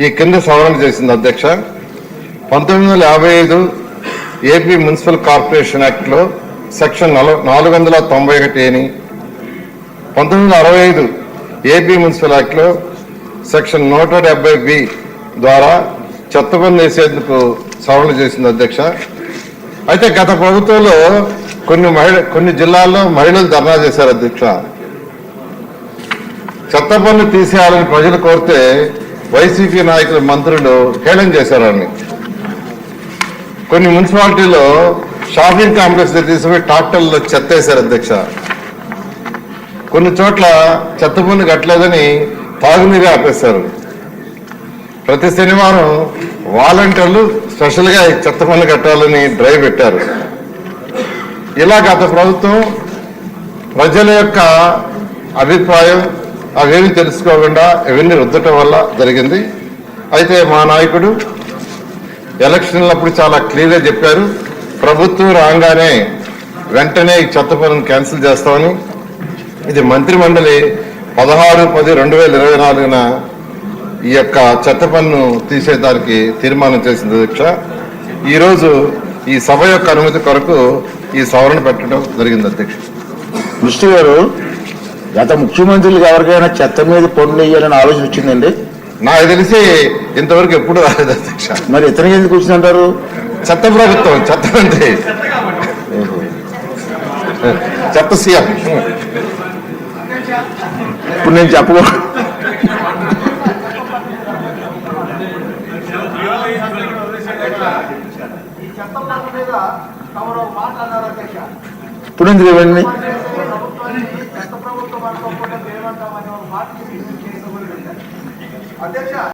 ఈ కింద సవరణ చేసింది అధ్యక్ష. 1955 ఏపీ మున్సిపల్ కార్పొరేషన్ యాక్ట్లో సెక్షన్ 491 1965 ఏపీ మున్సిపల్ యాక్ట్లో సెక్షన్ 170B ద్వారా చెత్త పన్ను వేసేందుకు సవరణ చేసింది అధ్యక్ష. అయితే గత ప్రభుత్వంలో కొన్ని జిల్లాల్లో మహిళలు ధర్నా చేశారు అధ్యక్ష. చెత్త పన్ను తీసేయాలని ప్రజలు కోరితే వైసీపీ నాయకులు మంత్రులు హేళన చేశారని. కొన్ని మున్సిపాలిటీలో షాపింగ్ కాంప్లెక్స్ తీసుకుపోయి ట్రాక్టర్లో చెత్త వేశారు అధ్యక్ష. కొన్ని చోట్ల చెత్త పన్ను కట్టలేదని తాగునీరు ఆపేశారు. ప్రతి శనివారం వాలంటీర్లు స్పెషల్గా చెత్త పన్ను కట్టాలని డ్రైవ్ పెట్టారు. ఇలా గత ప్రభుత్వం ప్రజల యొక్క అభిప్రాయం అవేమి తెలుసుకోకుండా ఇవన్నీ రుద్దటం వల్ల జరిగింది. అయితే మా నాయకుడు ఎలక్షన్లప్పుడు చాలా క్లియర్గా చెప్పారు, ప్రభుత్వం రాగానే వెంటనే ఈ చెత్త పన్నును క్యాన్సిల్ చేస్తామని. ఇది మంత్రిమండలి 16/10/2024 ఈ యొక్క చెత్త పన్ను తీసేదానికి తీర్మానం చేసింది అధ్యక్ష. ఈరోజు ఈ సభ యొక్క అనుమతి కొరకు ఈ సవరణ పెట్టడం జరిగింది అధ్యక్ష. కృష్ణ గారు, గత ముఖ్యమంత్రులకు ఎవరికైనా చెత్త మీద పన్ను వేయాలని ఆలోచన వచ్చిందండి? నాకు తెలిసి ఇంతవరకు ఎప్పుడు రాలేదు అధ్యక్ష. మరి ఇతనికి ఎందుకు వచ్చిందంటారు? చెత్త ప్రభుత్వం, చెత్త మంత్రి, చెత్త సీఎం. ఇప్పుడు నేను చెప్పకూడదు. ఇప్పుడు ఎందుకు ఇవ్వండి?